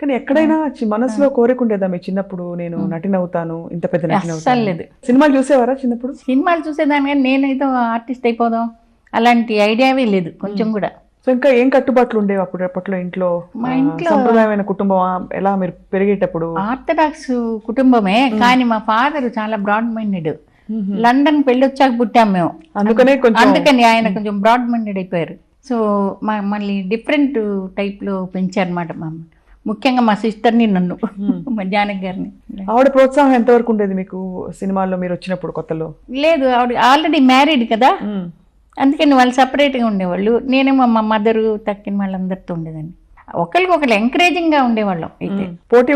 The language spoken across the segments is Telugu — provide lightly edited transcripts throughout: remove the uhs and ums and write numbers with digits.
కానీ ఎక్కడైనా మనసులో కోరికుండేదా మీ చిన్నప్పుడు నేను నటినవుతాను, ఇంత పెద్ద నటినవుతాను? లేదు. సినిమాలు చూసేవారా చిన్నప్పుడు? సినిమాలు చూసేదాన్ని కానీ నేనైతే ఆర్టిస్ట్ అయిపోదాం అలాంటి ఐడియావే లేదు కొంచెం కూడా. సో ఇంకా ఏం కట్టుబాట్లు ఉండేవి అప్పట్లో ఇంట్లో? మా ఇంట్లో సంప్రదాయమైన కుటుంబం ఎలా మీరు పెరిగేటప్పుడు? ఆర్థడాక్స్ కుటుంబమే, కానీ మా ఫాదర్ చాలా బ్రాడ్ మైండెడ్. లండన్ పెళ్ళొచ్చాక పుట్టాం మేము, అందుకని ఆయన కొంచెం బ్రాడ్ మైండెడ్ అయిపోయారు. సో మళ్ళీ డిఫరెంట్ టైప్లో పెంచారనమాట మా అమ్మ, ముఖ్యంగా మా సిస్టర్ని, నన్ను, మా జానకి గారిని. ఆవిడ ప్రోత్సాహం ఎంతవరకు ఉండేది మీకు సినిమాల్లో మీరు వచ్చినప్పుడు కొత్తలో? లేదు, ఆవిడ ఆల్రెడీ మ్యారీడ్ కదా, అందుకని వాళ్ళు సపరేట్గా ఉండేవాళ్ళు. నేనేమో మా మదరు తక్కిన వాళ్ళందరితో ఉండేదాన్ని. ఒకరికొకరు ఎంకరేజింగ్ గా ఉండేవాళ్ళం. అయితే పోటీ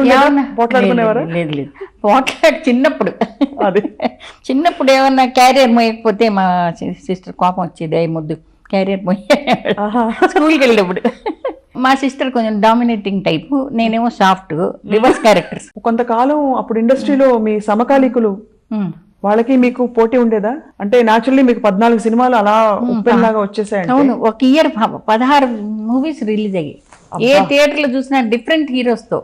పోట్లాడుకునేవారు? లేదు లేదు, పోట్లాడు చిన్నప్పుడు. చిన్నప్పుడు ఏమన్నా క్యారియర్ మోయకపోతే మా సిస్టర్ కోపం వచ్చేది, అయ్యి ముద్దు క్యారియర్ మోయ స్కూల్కి వెళ్ళేప్పుడు. మా సిస్టర్ కొంచెం డామినేటింగ్ టైప్, నేనేమో సాఫ్ట్ రివర్స్ క్యారెక్టర్స్. కొంతకాలం అప్పుడు ఇండస్ట్రీలో మీ సమకాలీకులు వాళ్ళకి మీకు పోటీ ఉండేదా? అంటే న్యాచురల్లీ మీకు 14 సినిమాలు అలా ఉప్పెనలాగా వచ్చేసాయి. అవును, ఒక ఇయర్ 16 మూవీస్ రిలీజ్ అయ్యాయి. ఏ థియేటర్ లో చూసినా డిఫరెంట్ హీరోస్ తో.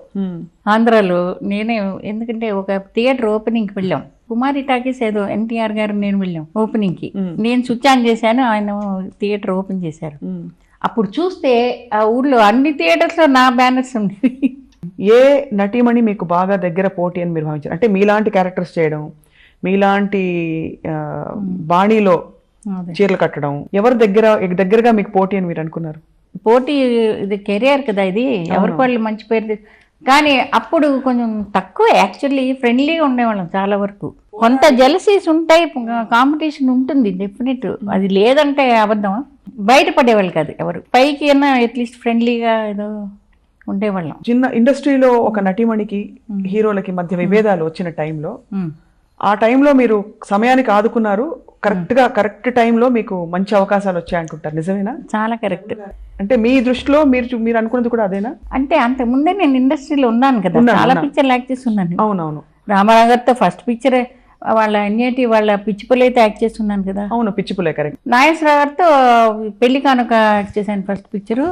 ఆంధ్రాలో నేనే, ఎందుకంటే ఒక థియేటర్ ఓపెనింగ్ కి వెళ్ళాం, కుమారి టాకీస్ ఏదో, ఎన్టీఆర్ గారు నేను వెళ్ళాం ఓపెనింగ్ కి. నేను స్విచ్ ఆన్ చేశాను, ఆయన థియేటర్ ఓపెన్ చేశారు. అప్పుడు చూస్తే ఆ ఊర్లో అన్ని థియేటర్స్ లో నా బ్యానర్స్ ఉండేవి. ఏ నటీమణి మీకు బాగా దగ్గర పోటీ అని మీరు భావించారు? అంటే మీలాంటి క్యారెక్టర్స్ చేయడం, మీలాంటి బాణీలో చీరలు కట్టడం, ఎవరి దగ్గరగా మీకు పోటీ అని మీరు అనుకున్నారు? పోటీ ఇది కెరియర్ కదా, ఇది ఎవరికి వాళ్ళు మంచి పేరు. కానీ అప్పుడు కొంచెం తక్కువ, యాక్చువల్లీ ఫ్రెండ్లీగా ఉండేవాళ్ళం చాలా వరకు. కొంత జెలసీస్ ఉంటాయి, కాంపిటీషన్ ఉంటుంది డెఫినెట్, అది లేదంటే అబద్ధం. బయటపడేవాళ్ళు కాదు ఎవరు, పైకి అయినా అట్లీస్ట్ ఫ్రెండ్లీగా ఏదో ఉండేవాళ్ళం. చిన్న ఇండస్ట్రీలో ఒక నటీమణికి హీరోలకి మధ్య విభేదాలు వచ్చిన టైంలో, ఆ టైంలో మీరు సమయానికి ఆదుకున్నారు, కరెక్ట్ టైంలో మీకు మంచి అవకాశాలు వచ్చాయంటుంటారు, నిజమేనా? చాలా కరెక్ట్. అంటే మీ దృష్టిలో మీరు అనుకున్నది కూడా అదేనా? అంటే అంత ముందే నేను ఇండస్ట్రీలో ఉన్నాను కదా, చాలా పిక్చర్లు యాక్ట్ చేస్తున్నాను. అవునవును, రామారావు గారితో ఫస్ట్ పిక్చర్ వాళ్ళ అన్నిటి వాళ్ళ పిచ్చిపులు అయితే యాక్ట్ చేస్తున్నాను కదా. అవును, పిచ్చిపులే కరెక్ట్. నాగేశ్వరరావు గారితో పెళ్లి కానుక యాక్ట్ చేశాను ఫస్ట్ పిక్చరు.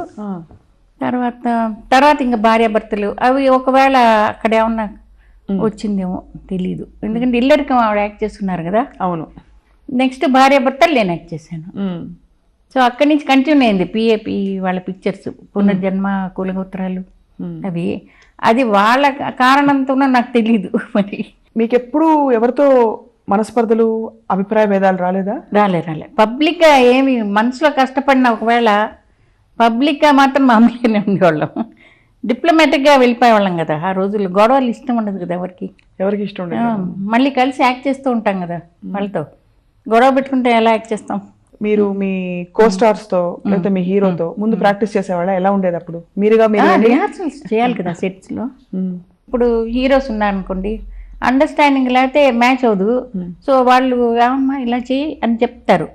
తర్వాత ఇంకా భార్యాభర్తలు అవి ఒకవేళ అక్కడ ఏమన్నా వచ్చిందేమో తెలీదు, ఎందుకంటే ఇల్లరికం ఆవిడ యాక్ట్ చేస్తున్నారు కదా. అవును. నెక్స్ట్ భార్యాభర్తలు నేను యాక్ట్ చేశాను. సో అక్కడి నుంచి కంటిన్యూ అయింది పిఏపి వాళ్ళ పిక్చర్స్, పునర్జన్మ, కులగోత్రాలు, అవి. అది వాళ్ళ కారణంతో నాకు తెలీదు. మరి మీకు ఎప్పుడు ఎవరితో మనస్పర్ధలు, అభిప్రాయ భేదాలు రాలేదా? రాలే. పబ్లిక్గా ఏమి మనసులో కష్టపడిన, ఒకవేళ పబ్లిక్గా మాత్రం మామూలుగానే ఉండేవాళ్ళం. డిప్లొమాటిక్గా వెళ్ళిపోయేవాళ్ళం కదా ఆ రోజుల్లో. గొడవలు ఇష్టం ఉండదు కదా ఎవరికి ఇష్టం ఉండదు. మళ్ళీ కలిసి యాక్ట్ చేస్తూ ఉంటాం కదా, వాళ్ళతో గొడవ పెట్టుకుంటే ఎలా యాక్ట్ చేస్తాం? మీరు మీ కోస్టార్స్ తో లేకపోతే మీ హీరోతో ముందు ప్రాక్టీస్ చేసేవాళ్ళ? ఎలా ఉండేది అప్పుడు? మీరుగా రిహార్సల్స్ చేయాలి కదా సెట్స్ లో. ఇప్పుడు హీరోస్ ఉన్నారనుకోండి, అండర్స్టాండింగ్ లేకపోతే మ్యాచ్ అవ్వదు. సో వాళ్ళు ఏమమ్మా ఇలా చేయి అని చెప్తారు,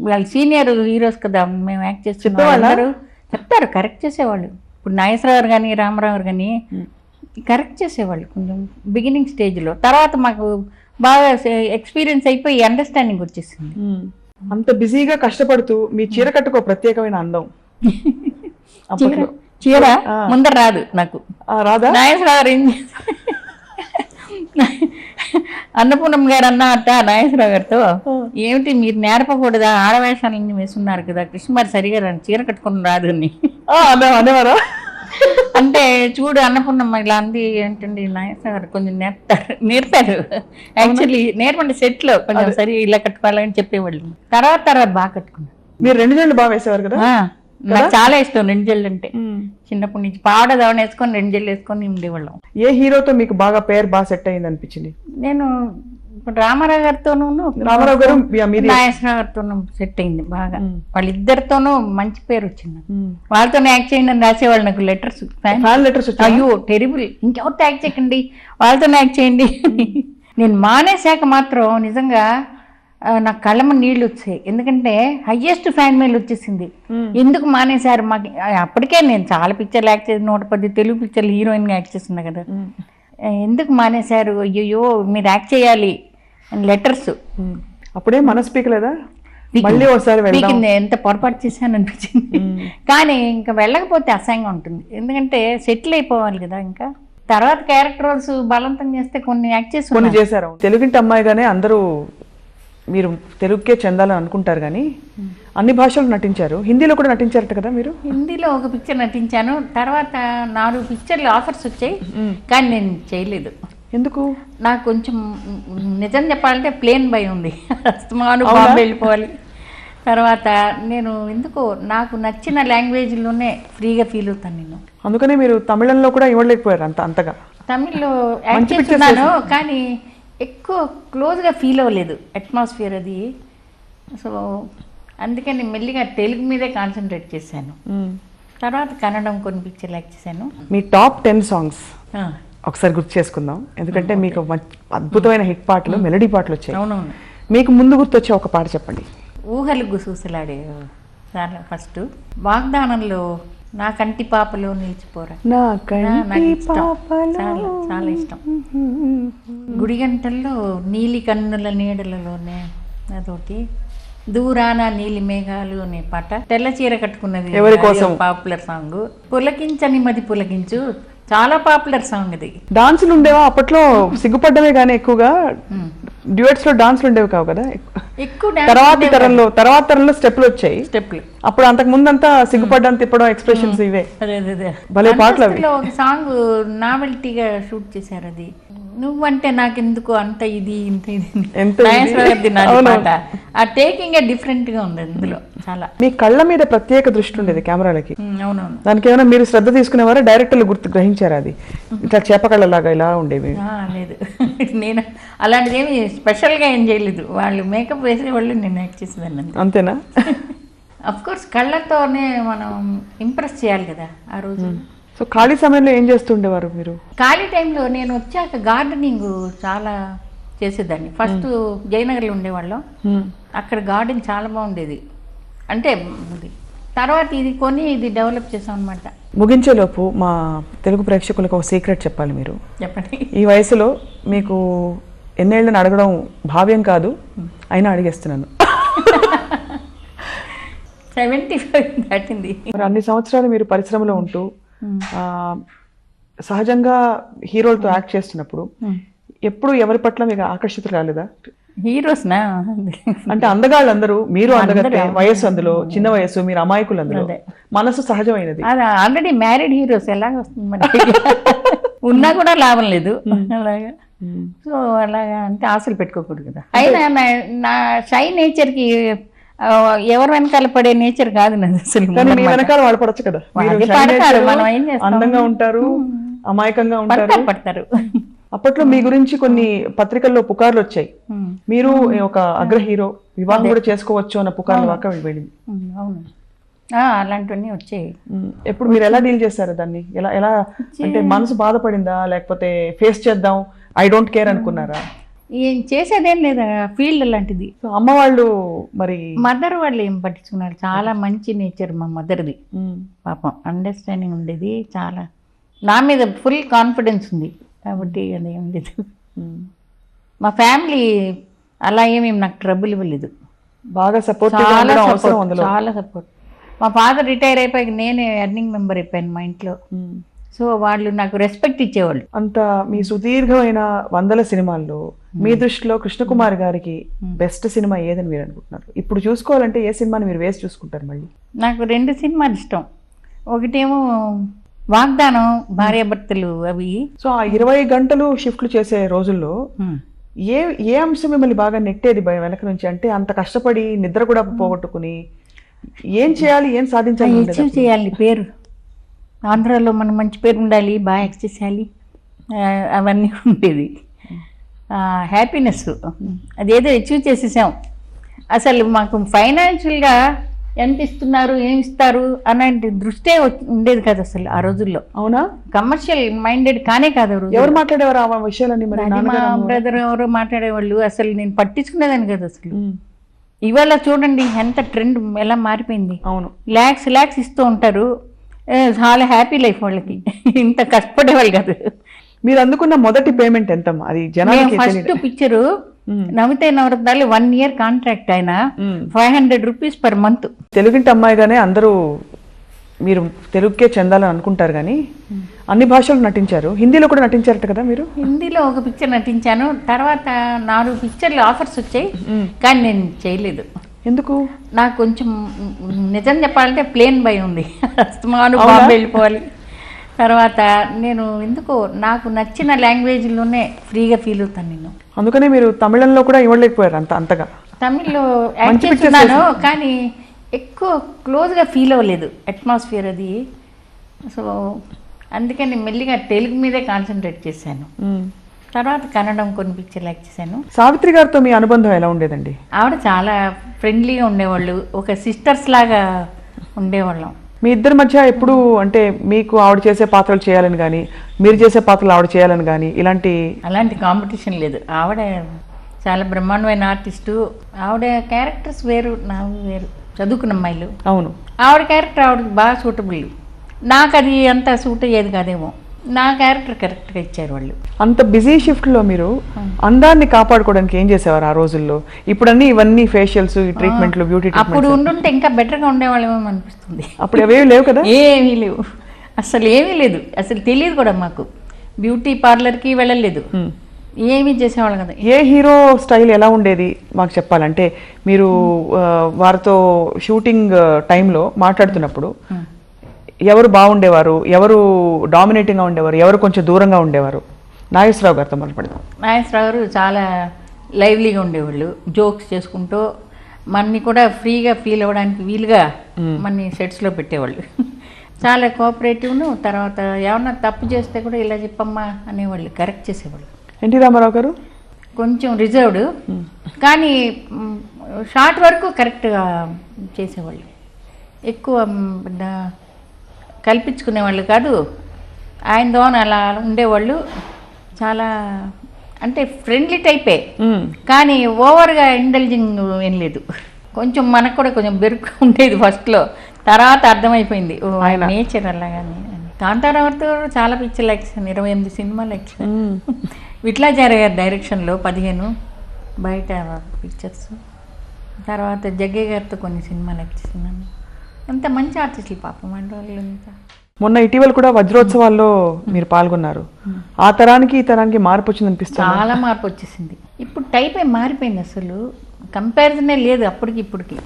వాళ్ళు సీనియర్ హీరోస్ కదా, మేము యాక్ట్ చేస్తున్నారు చెప్తారు, కరెక్ట్ చేసేవాళ్ళు. ఇప్పుడు నాగేశ్వరరావు గారు కానీ రామారావు గారు కానీ కరెక్ట్ చేసేవాళ్ళు కొంచెం బిగినింగ్ స్టేజ్లో. తర్వాత మాకు బాగా ఎక్స్పీరియన్స్ అయిపోయి అండర్స్టాండింగ్ వచ్చేసింది. అంత బిజీగా కష్టపడుతూ మీ చీర కట్టుకో ప్రత్యేకమైన అందం. చీర ముందర రాదు నాకు. రాదా? నాగేశ్వరరావు గారు ఏం చేస్తారు, అన్నపూర్ణమ్మ గారు అన్నమాట నాగేశ్వరరావు గారితో, ఏమిటి మీరు నేర్పకూడదా, ఆడవేషాలన్నీ వేస్తున్నారు కదా, కృష్ణమారి సరిగా చీర కట్టుకుని రాదు అని అనేవారా? అంటే చూడు అన్నపూర్ణమ్మ ఇలా అంది ఏంటండి, నాగేశ్వరరావు గారు కొంచెం నేర్పారు. యాక్చువల్లీ నేర్పండి సెట్ లో కొంచెం సరి ఇలా కట్టుకోవాలని చెప్పేవాళ్ళు. తర్వాత బాగా కట్టుకున్నారు. మీరు 2 జళ్ళు బాగా వేసేవారు కదా? నాకు చాలా ఇష్టం 2 జళ్ళు అంటే. చిన్నప్పటి నుంచి పావడ దవణ వేసుకొని 2 జళ్ళు వేసుకొని ఉండేవాళ్ళం. ఏ హీరోతో మీకు బాగా పేరు బాగా సెట్ అయింది అనిపించింది? నేను ఇప్పుడు రామారావు గారితోనూ నాగేశ్వరరావు గారితోనూ సెట్ అయింది బాగా. వాళ్ళిద్దరితోనూ మంచి పేరు వచ్చింది. వాళ్ళతోనే యాక్ట్ చేయండి అని రాసేవాళ్ళు నాకు లెటర్స్. అయ్యో టెరిబుల్, ఇంకెవరితో యాక్ట్ చేయకండి, వాళ్ళతోనే యాక్ట్ చేయండి. నేను మానేశాక మాత్రం నిజంగా నాకు కళ్ళమ్మ నీళ్ళు వచ్చాయి, ఎందుకంటే హయ్యెస్ట్ ఫ్యాన్ మెయిల్ వచ్చేసింది. ఎందుకు మానేశారు మాకు? అప్పటికే నేను చాలా పిక్చర్లు యాక్ట్ చేసి 110 తెలుగు పిక్చర్లు హీరోయిన్గా యాక్ట్ చేస్తున్నా కదా, ఎందుకు మానేశారు, అయ్యో మీరు యాక్ట్ చేయాలి అని లెటర్స్. అప్పుడే మనసు పీకలేదా? మళ్ళీ ఒకసారి వెళ్దాం. పీకింది, ఎంత పొరపాటు చేశాను అనిపించింది. కానీ ఇంకా వెళ్ళకపోతే అసహ్యంగా ఉంటుంది, ఎందుకంటే సెటిల్ అయిపోవాలి కదా. ఇంకా తర్వాత క్యారెక్టర్ రోల్స్ బలవంతం చేస్తే కొన్ని యాక్ట్ కొన్ని చేశారు. తెలుగింటి అమ్మాయిగానే అందరూ మీరు తెలుగుకే చెందాలని అనుకుంటారు, కానీ అన్ని భాషలు నటించారు. హిందీలో కూడా నటించారట కదా మీరు? హిందీలో ఒక పిక్చర్ నటించాను, తర్వాత 4 పిక్చర్లు ఆఫర్స్ వచ్చాయి, కానీ నేను చేయలేదు. ఎందుకు? నాకు కొంచెం నిజం చెప్పాలంటే ప్లేన్ భయం ఉంది, అస్తమాను బాంబే వెళ్ళిపోవాలి. తర్వాత నేను ఎందుకో నాకు నచ్చిన లాంగ్వేజ్లోనే ఫ్రీగా ఫీల్ అవుతాను నేను. అందుకనే మీరు తమిళంలో కూడా ఇవ్వలేకపోయారు అంతగా. తమిళ్లో యాక్ట్ చేస్తున్నాను, కానీ ఎక్కువ క్లోజ్గా ఫీల్ అవ్వలేదు అట్మాస్ఫియర్ అది. సో అందుకని మెల్లిగా తెలుగు మీదే కాన్సన్ట్రేట్ చేశాను. తర్వాత కన్నడం కొన్ని పిక్చర్లు యాక్ట్ చేశాను. మీ టాప్ 10 సాంగ్స్ ఒకసారి గుర్తు చేసుకుందాం, ఎందుకంటే మీకు అద్భుతమైన హిట్ పాటలు, మెలడీ పాటలు వచ్చాయి. అవునవును. మీకు ముందు గుర్తొచ్చే ఒక పాట చెప్పండి. ఊహలు గుసూసలాడే చాలా ఫస్ట్. వాగ్దానంలో నా కంటి పాపలో నిలిచిపోరా, చాలా ఇష్టం. గుడి గంటల్లో నీలి కన్నుల నీడలలోనే అదొకటి. దూరాన నీలి మేఘాలు అనే పాట. తెల్ల చీర కట్టుకున్నది ఎవరి కోసం పాపులర్ సాంగ్. పులకించని మది పులకించు చాలా పాపులర్ సాంగ్ ఇది. డాన్సులు ఉండేవా అప్పట్లో? సిగ్గుపడ్డమే కానీ ఎక్కువగా డ్యూయట్స్ లో డాన్సులు ఉండేవి కావు కదా ఎక్కువ. తర్వాత తరంలో స్టెప్లు వచ్చాయి. అప్పుడు అంతకు ముందంతా సిగ్గుపడ్డం, తిప్పడం, ఎక్స్ప్రెషన్స్ ఇవే. భలే పాటలు అవి. ఒక సాంగ్ నావెల్టీగా షూట్ చేశారు, అది నువ్వంటే నాకెందుకు అంత ఇది ఇంత ఇది. ఆ టేకింగ్ డిఫరెంట్ గా ఉంది అందులో చాలా. మీ కళ్ళ మీద ప్రత్యేక దృష్టి ఉండేది కెమెరాలకి. అవునవును. దానికి ఏమైనా మీరు శ్రద్ధ తీసుకునేవారా? డైరెక్టర్లు గ్రహించారా అది ఇట్లా చేపకళ్ళలాగా ఇలా ఉండేవి? లేదు, నేను అలాంటిది ఏమి స్పెషల్ గా ఏం చేయలేదు. వాళ్ళు మేకప్ వేసేవాళ్ళు, నేను యాక్ట్ చేసేదాన్ని అంతేనా? అఫ్ కోర్స్ కళ్ళతోనే మనం ఇంప్రెస్ చేయాలి కదా ఆ రోజు. సో ఖాళీ సమయంలో ఏం చేస్తుండేవారు మీరు? ఖాళీ టైంలో నేను వచ్చాక గార్డెనింగ్ చాలా చేసేదాన్ని. ఫస్ట్ జయనగర్లో ఉండేవాళ్ళం, అక్కడ గార్డెన్ చాలా బాగుండేది. అంటే తర్వాత ఇది కొని ఇది డెవలప్ చేసాం అనమాట. ముగించేలోపు మా తెలుగు ప్రేక్షకులకు ఒక సీక్రెట్ చెప్పాలి మీరు. చెప్పండి. ఈ వయసులో మీకు ఎన్నేళ్ళని అడగడం భావ్యం కాదు, అయినా అడిగేస్తున్నాను. 75 దాటింది. మరి అన్ని సంవత్సరాలు మీరు పరిశ్రమలో ఉంటూ సహజంగా హీరోలతో యాక్ట్ చేస్తున్నప్పుడు ఎప్పుడు ఎవరి పట్ల మీకు ఆకర్షితులు రాలేదా? హీరోస్నా అంటే అందగాళ్ళు అందరూ, మీరు అందగతే, వయస్సు అందులో చిన్న వయస్సు, మీరు అమాయకులు అందరూ, మనసు సహజమైనది. అది ఆల్రెడీ మ్యారీడ్ హీరోస్ ఎలాగ వస్తుంది మరి? ఉన్నా కూడా లాభం లేదు అలాగా. సో అలాగా అంటే ఆశలు పెట్టుకోకూడదు కదా. అయినా నా షై నేచర్కి ఎవరు వెనకాల పడే నేచర్ కాదు నాది అసలు. వెనకాల వాళ్ళు పడచ్చు కదా, మనం ఏం చేస్తాం, అందంగా ఉంటారు, అమాయకంగా ఉంటారు, పడతారు. అప్పట్లో మీ గురించి కొన్ని పత్రికల్లో పుకార్లు వచ్చాయి, మీరు ఒక అగ్ర హీరో, వివాహం కూడా చేసుకోవచ్చు అన్న పుకార్లు వాక వెళ్ళింది. అవును, అలాంటివన్నీ వచ్చాయి. ఎప్పుడు మీరు ఎలా డీల్ చేశారు దాన్ని? ఎలా అంటే మనసు బాధపడిందా, లేకపోతే ఫేస్ చేద్దాం ఐ డోంట్ కేర్ అనుకున్నారా? ఏం చేసేదేం లేదా, ఫీల్డ్ లాంటిది. అమ్మ వాళ్ళు మరి మదర్ వాళ్ళు ఏం పట్టించుకున్నారు, చాలా మంచి నేచర్ మా మదర్ది. పాపం అండర్స్టాండింగ్ ఉండేది చాలా, నా మీద ఫుల్ కాన్ఫిడెన్స్ ఉంది కాబట్టి అదేం లేదు. మా ఫ్యామిలీ అలా ఏమేమి నాకు ట్రబుల్ ఇవ్వలేదు, బాగా సపోర్ట్, చాలా సపోర్ట్. మా ఫాదర్ రిటైర్ అయిపోయి నేనే ఎర్నింగ్ మెంబర్ అయిపోయాను మా ఇంట్లో. సో వాళ్ళు నాకు రెస్పెక్ట్ ఇచ్చేవాళ్ళు. అంత మీ సుదీర్ఘమైన 100 సినిమాల్లో మీ దృష్టిలో కృష్ణకుమార్ గారికి బెస్ట్ సినిమా ఏదని మీరు అనుకుంటున్నారు? ఇప్పుడు చూసుకోవాలంటే ఏ సినిమాని మీరు వేసి చూసుకుంటారు? మళ్ళీ నాకు 2 సినిమాలు ఇష్టం. ఒకటేమో వాగ్దానం, భార్యాభర్తలు అవి. సో ఆ 20 గంటలు షిఫ్ట్లు చేసే రోజుల్లో ఏ అంశం మిమ్మల్ని బాగా నెట్టేది భయం వెనక నుంచి? అంటే అంత కష్టపడి నిద్ర కూడా పోగొట్టుకుని ఏం చేయాలి, ఏం సాధించాలి, అచీవ్ చేయాలి, పేరు ఆంధ్రాలో మనం మంచి పేరు ఉండాలి, బాగా ఎక్సెస్ చేయాలి, అవన్నీ ఉండేది. హ్యాపీనెస్ అదేదో అచీవ్ చేసేసాం. అసలు మాకు ఫైనాన్షియల్గా ఎంత ఇస్తున్నారు, ఏమి ఇస్తారు అలాంటి దృష్టే ఉండేది కాదు అసలు ఆ రోజుల్లో. అవునా? కమర్షియల్ మైండెడ్ కానే కాదు. ఎవరు మాట్లాడేవారు ఆ విషయాలన్నీ? మా బ్రదర్ ఎవరో మాట్లాడేవాళ్ళు, అసలు నేను పట్టించుకునేదాన్ని కదా అసలు. ఇవాళ చూడండి ఎంత ట్రెండ్ ఎలా మారిపోయింది. అవును, ల్యాక్స్ ఇస్తూ ఉంటారు, చాలా హ్యాపీ లైఫ్ వాళ్ళకి. ఇంత కష్టపడేవాళ్ళు కాదు. మీరు అందుకున్న మొదటి పేమెంట్ ఎంత? అది జనాలకి ఫస్ట్ పిక్చరు నవ్వితే నవరత్నాలు 1 year కాంట్రాక్ట్ ఆయన 500 rupees per month. తెలుగింటి అమ్మాయిగానే అందరూ మీరు తెలుగుకే చెందాలని అనుకుంటారు కానీ అన్ని భాషలు నటించారు. హిందీలో కూడా నటించారట కదా మీరు? హిందీలో ఒక పిక్చర్ నటించాను, తర్వాత 4 పిక్చర్లు ఆఫర్స్ వచ్చాయి, కానీ నేను చేయలేదు. ఎందుకు? నాకు కొంచెం నిజం చెప్పాలంటే ప్లేన్ భయం ఉంది. అస్తమాను బాంబే వెళ్ళిపోవాలి. తర్వాత నేను ఎందుకో నాకు నచ్చిన లాంగ్వేజ్లోనే ఫ్రీగా ఫీల్ అవుతాను నేను. అందుకనే మీరు తమిళంలో కూడా ఇవ్వలేకపోయారు అంతగా? తమిళ్లో యాక్ట్ చేస్తున్నాను కానీ ఎక్కువ క్లోజ్గా ఫీల్ అవ్వలేదు అట్మాస్ఫియర్ అది. సో అందుకని మెల్లిగా తెలుగు మీదే కాన్సన్ట్రేట్ చేశాను. తర్వాత కన్నడం కొన్ని పిక్చర్లు యాక్ట్ చేశాను. సావిత్రి గారితో మీ అనుబంధం ఎలా ఉండేదండి? ఆవిడ చాలా ఫ్రెండ్లీగా ఉండేవాళ్ళు, ఒక సిస్టర్స్ లాగా ఉండేవాళ్ళం. మీ ఇద్దరి మధ్య ఎప్పుడు అంటే మీకు ఆవిడ చేసే పాత్రలు చేయాలని కానీ మీరు చేసే పాత్రలు ఆవిడ చేయాలని కానీ అలాంటి కాంపిటీషన్ లేదు. ఆవిడ చాలా బ్రహ్మాండమైన ఆర్టిస్టు. ఆవిడ క్యారెక్టర్స్ వేరు, నాకు వేరు. చదువుకున్న అమ్మాయిలు. అవును. ఆవిడ క్యారెక్టర్ ఆవిడకి బాగా సూటబుల్. నాకు అది అంత సూట్ అయ్యేది కాదేమో. నా క్యారెక్టర్ కరెక్ట్గా ఇచ్చారు వాళ్ళు. అంత బిజీ షిఫ్ట్లో మీరు అందాన్ని కాపాడుకోవడానికి ఏం చేసేవారు ఆ రోజుల్లో? ఇప్పుడు అన్ని ఇవన్నీ ఫేషియల్స్, ట్రీట్మెంట్లు, బ్యూటీ అప్పుడు ఉండుంటే ఇంకా బెటర్గా ఉండేవాళ్ళేమో అనిపిస్తుంది. అప్పుడు అవేవి లేవు కదా? ఏమీ లేవు, అసలు ఏమీ లేదు. అసలు తెలియదు కూడా మాకు. బ్యూటీ పార్లర్కి వెళ్ళలేదు, ఏమీ చేసేవాళ్ళు కదా. ఏ హీరో స్టైల్ ఎలా ఉండేది మాకు చెప్పాలంటే, మీరు వారితో షూటింగ్ టైంలో మాట్లాడుతున్నప్పుడు ఎవరు బాగుండేవారు, ఎవరు డామినేటింగ్గా ఉండేవారు, ఎవరు కొంచెం దూరంగా ఉండేవారు? నాగేశ్వరరావు గారితో మొదలు పెడతాం. నాగేశ్వరరావు గారు చాలా లైవ్లీగా ఉండేవాళ్ళు, జోక్స్ చేసుకుంటూ మన్ని కూడా ఫ్రీగా ఫీల్ అవ్వడానికి వీలుగా మన్ని సెట్స్లో పెట్టేవాళ్ళు. చాలా కోఆపరేటివ్ను. తర్వాత ఏమన్నా తప్పు చేస్తే కూడా ఇలా చెప్పమ్మా అనేవాళ్ళు, కరెక్ట్ చేసేవాళ్ళు. ఎన్టీ రామారావు గారు కొంచెం రిజర్వ్డ్, కానీ షార్ట్ వరకు కరెక్ట్గా చేసేవాళ్ళు. ఎక్కువ కల్పించుకునేవాళ్ళు కాదు, ఆయనతో అలా ఉండేవాళ్ళు. చాలా అంటే ఫ్రెండ్లీ టైపే, కానీ ఓవర్గా ఇంటెలిజెంట్ ఏం లేదు. కొంచెం మనకు కూడా కొంచెం బెరుకు ఉండేది ఫస్ట్లో, తర్వాత అర్థమైపోయింది ఆయన నేచర్ అలాగానే. కాంతారావుతో చాలా పిక్చర్లు యాక్షన్, 28 సినిమాలు యాక్షన్. విట్లాచార్య గారి డైరెక్షన్లో 15 బయట పిక్చర్స్. తర్వాత జగ్గయ్య గారితో కొన్ని సినిమాలు యాక్ట్. అంత మంచి ఆర్టిస్టులు పాపం వాళ్ళు. మొన్న ఇటీవల కూడా వజ్రోత్సవాల్లో మీరు పాల్గొన్నారు. ఆ తరానికి ఈ తరానికి మార్పు వచ్చింది అనిపిస్తుంది? చాలా మార్పు వచ్చేసింది. ఇప్పుడు టైప్ మారిపోయింది, అసలు కంపారిజనే లేదు అప్పటికి ఇప్పటికి.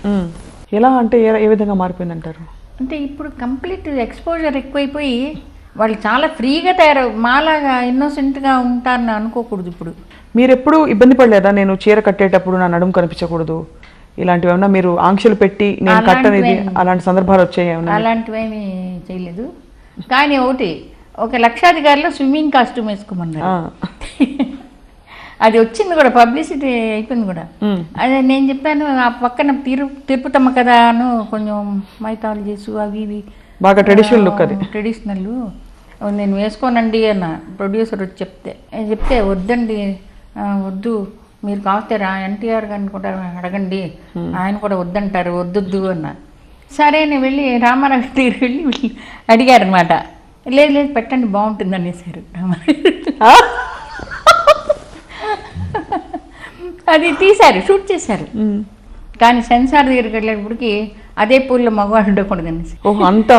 ఎలా అంటే ఏ విధంగా మారిపోయింది అంటారు? అంటే ఇప్పుడు కంప్లీట్ ఎక్స్పోజర్ ఎక్కువైపోయి వాళ్ళు చాలా ఫ్రీగా తయారవు. మాలాగా ఇన్నోసెంట్గా ఉంటారని అనుకోకూడదు. ఇప్పుడు మీరు ఎప్పుడు ఇబ్బంది పడలేదా, నేను చీర కట్టేటప్పుడు నా నడుము కనిపించకూడదు ఇలాంటివి ఏమన్నా మీరు ఆంక్షలు పెట్టి నేను కట్టనేది అలాంటి సందర్భాలు వచ్చాయి? అలాంటివేమీ చేయలేదు. కానీ ఒక లక్షాధికారిలో స్విమ్మింగ్ కాస్ట్యూమ్ వేసుకోమన్నారు. అది వచ్చింది కూడా, పబ్లిసిటీ అయిపోయింది కూడా. అదే నేను చెప్పాను, ఆ పక్కన తిరుపతమ్మ కదా అను కొంచెం మైథాలజీస్ అవి ఇవి బాగా ట్రెడిషనల్ లుక్. అది ట్రెడిషనల్ నేను వేసుకోనండి అన్న ప్రొడ్యూసర్ వచ్చి చెప్తే వద్దండి, వద్దు, మీరు కావస్తే ఎన్టీఆర్ గారిని కూడా అడగండి, ఆయన కూడా వద్దంటారు, వద్దొద్దు అన్న. సరే నేను వెళ్ళి రామారావు దగ్గర వెళ్ళి అడిగారనమాట. లేదు లేదు పెట్టండి బాగుంటుంది అనేసారు రామారావు. అది తీశారు, షూట్ చేశారు. కానీ సెన్సార్ దగ్గరికి వెళ్ళేటప్పటికి అదే పూల్లో మగవాడు ఉండకూడదు అనేసి. అంత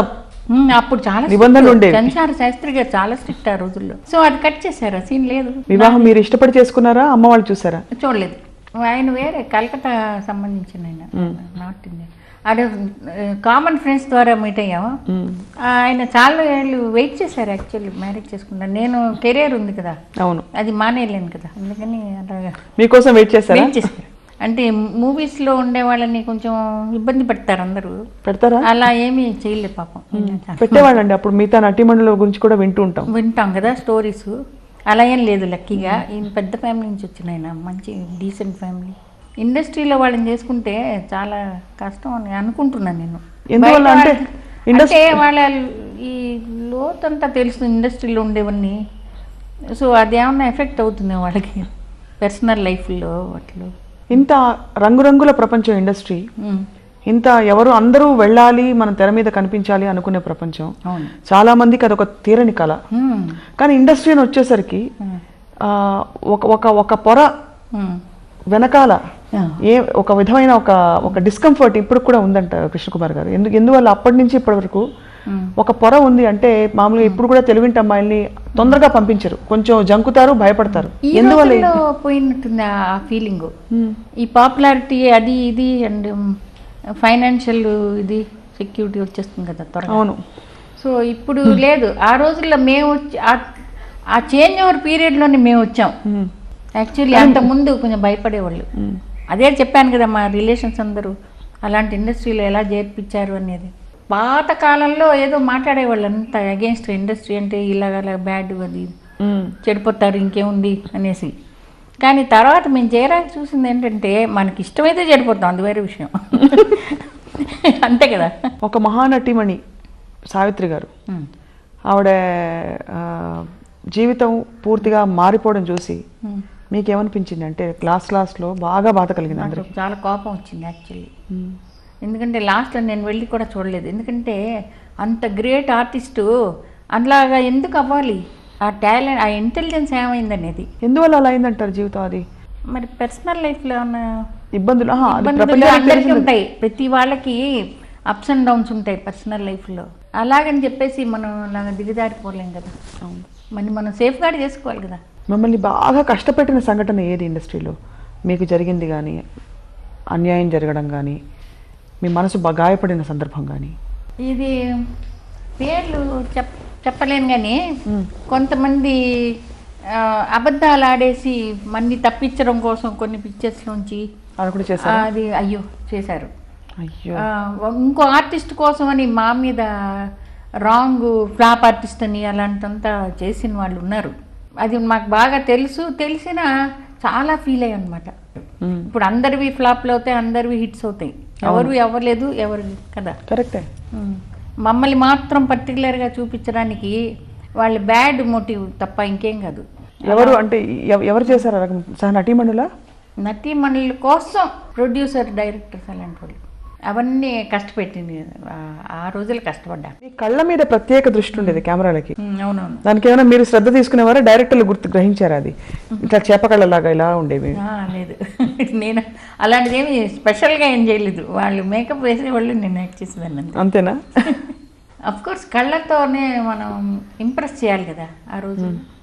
అప్పుడు చాలా నిబంధనలు ఉండేవి. సెన్సార్ శాస్త్రి గారు చాలా స్ట్రిక్ట్ ఆ రోజుల్లో. సో అది కట్ చేశారు, ఆ సీన్ లేదు. వివాహం మీరు ఇష్టపడి చేసుకున్నారా, అమ్మ వాళ్ళు చూసారా? చూడలేదు. ఆయన వేరే కలకత్తా సంబంధించిన ఆయన, నార్త్ ఇండియా. అదే కామన్ ఫ్రెండ్స్ ద్వారా మీట్ అయ్యాము. ఆయన చాలా ఏళ్ళు వెయిట్ చేశారు యాక్చువల్లీ మ్యారేజ్ చేసుకున్నాను. నేను కెరీర్ ఉంది కదా, అవును, అది మానేయలేను కదా, అందుకని అలాగా మీకోసం వెయిట్ చేశారు. అంటే మూవీస్లో ఉండే వాళ్ళని కొంచెం ఇబ్బంది పెడతారు, అందరూ పెడతారా? అలా ఏమీ చేయలేదు పాపం. పెట్టేవాళ్ళండి. అప్పుడు మిగతా నటీమణుల గురించి కూడా వింటాం కదా స్టోరీస్. అలా ఏం లేదు. లక్కీగా ఈయన పెద్ద ఫ్యామిలీ నుంచి వచ్చిన ఆయన, మంచి డీసెంట్ ఫ్యామిలీ. ఇండస్ట్రీలో వాళ్ళని చేసుకుంటే చాలా కష్టం అని అనుకుంటున్నాను నేను. ఎందువల్ల అంటే వాళ్ళ ఈ లోతంతా తెలుస్తుంది ఇండస్ట్రీలో ఉండేవన్నీ. సో అదేమన్నా ఎఫెక్ట్ అవుతుంది వాళ్ళకి పర్సనల్ లైఫ్లో. వాటిలో ఇంత రంగురంగుల ప్రపంచం ఇండస్ట్రీ, ఇంత అందరూ వెళ్ళాలి, మనం తెర మీద కనిపించాలి అనుకునే ప్రపంచం. చాలా మందికి అదొక తీరని కళ. కానీ ఇండస్ట్రీ అని వచ్చేసరికి ఒక పొర వెనకాల ఒక విధమైన ఒక డిస్కంఫర్ట్ ఇప్పుడు కూడా ఉందంట కృష్ణకుమార్ గారు. ఎందువల్ల అప్పటి నుంచి ఇప్పటి వరకు ఒక పొర ఉంది అంటే మామూలుగా ఇప్పుడు కూడా తెలుగింటి అమ్మాయిల్ని తొందరగా పంపించరు, కొంచెం జంకుతారు, భయపడతారు. ఎందువల్ల పోయినట్టుంది ఆ ఫీలింగ్. ఈ పాపులారిటీ అది ఇది అండ్ ఫైనాన్షియల్ ఇది సెక్యూరిటీ వచ్చేస్తుంది కదా త్వరగా. అవును. సో ఇప్పుడు లేదు. ఆ రోజుల్లో మేము ఆ చేంజ్ ఓవర్ పీరియడ్లోనే మేము వచ్చాం. యాక్చువల్లీ అంత ముందు కొంచెం భయపడేవాళ్ళు. అదే చెప్పాను కదా మా రిలేషన్స్ అందరూ అలాంటి ఇండస్ట్రీలో ఎలా చేర్పించారు అనేది. పాత కాలంలో ఏదో మాట్లాడేవాళ్ళు అంత అగేన్స్ట్ ఇండస్ట్రీ అంటే ఇలాగ బ్యాడ్ అది చెడిపోతారు ఇంకేముంది అనేసి. కానీ తర్వాత మేము జయరాజ్ చూసింది ఏంటంటే మనకి ఇష్టమైతే చెడిపోతాం, అది వేరే విషయం. అంతే కదా. ఒక మహానటిమణి సావిత్రి గారు, ఆవిడ జీవితం పూర్తిగా మారిపోవడం చూసి మీకేమనిపించింది? అంటే లాస్ట్లో బాగా బాధ కలిగింది అందరికి. చాలా కోపం వచ్చింది యాక్చువల్లీ. ఎందుకంటే లాస్ట్లో నేను వెళ్ళి కూడా చూడలేదు. ఎందుకంటే అంత గ్రేట్ ఆర్టిస్టు అలాగా ఎందుకు అవ్వాలి? ఆ టాలెంట్, ఆ ఇంటెలిజెన్స్ ఏమైందనేది. ఎందువల్ల అలా అయిందంటారు జీవితం? అది మరి పర్సనల్ లైఫ్లో ఉన్న ఇబ్బందులు అందరికీ ఉంటాయి. ప్రతి వాళ్ళకి అప్స్ అండ్ డౌన్స్ ఉంటాయి పర్సనల్ లైఫ్లో. అలాగని చెప్పేసి మనం అలాగ దిగజారిపోలేం కదా. మనం సేఫ్ గార్డ్ చేసుకోవాలి కదా. మిమ్మల్ని బాగా కష్టపెట్టిన సంఘటన ఏది ఇండస్ట్రీలో మీకు జరిగింది కానీ, అన్యాయం జరగడం కానీ, మీ మనసు గాయపడిన సందర్భం కానీ? ఇది పేర్లు చెప్పలేను కానీ కొంతమంది అబద్ధాలు ఆడేసి మన్ని తప్పించడం కోసం కొన్ని పిక్చర్స్లోంచి అది చేశారు. ఇంకో ఆర్టిస్ట్ కోసం అని మా మీద రాంగ్ ఫ్లాప్ ఆర్టిస్ట్ అని అలాంటింతా చేసిన వాళ్ళు ఉన్నారు. అది మాకు బాగా తెలిసిన చాలా ఫీల్ అయ్యాయి అనమాట. ఇప్పుడు అందరివి ఫ్లాప్లు అవుతాయి, అందరివి హిట్స్ అవుతాయి. ఎవరు అవ్వలేదు ఎవరు కదా. కరెక్టే. మమ్మల్ని మాత్రం పర్టికులర్గా చూపించడానికి వాళ్ళ బ్యాడ్ మోటివ్ తప్ప ఇంకేం కాదు. ఎవరు అంటే ఎవరు చేశారు? నటీమణుల కోసం ప్రొడ్యూసర్, డైరెక్టర్స్ అలాంటి వాళ్ళు అవన్నీ కష్టపెట్టింది. ఆ రోజులు కష్టపడ్డా. మీ కళ్ళ మీద ప్రత్యేక దృష్టి ఉండేది కెమెరాలకి. అవునవును. దానికి ఏమైనా మీరు శ్రద్ధ తీసుకునేవారా? డైరెక్టర్లు గ్రహించారా అది ఇట్లా చేపకళ్ళలాగా ఇలా ఉండేవి? లేదు, నేను అలాంటిది ఏమి స్పెషల్గా ఏం చేయలేదు. వాళ్ళు మేకప్ వేసేవాళ్ళు, నేను యాక్ట్ చేసేదాన్ని. అంతేనా? అఫ్ కోర్స్ కళ్ళతోనే మనం ఇంప్రెస్ చేయాలి కదా ఆ రోజు.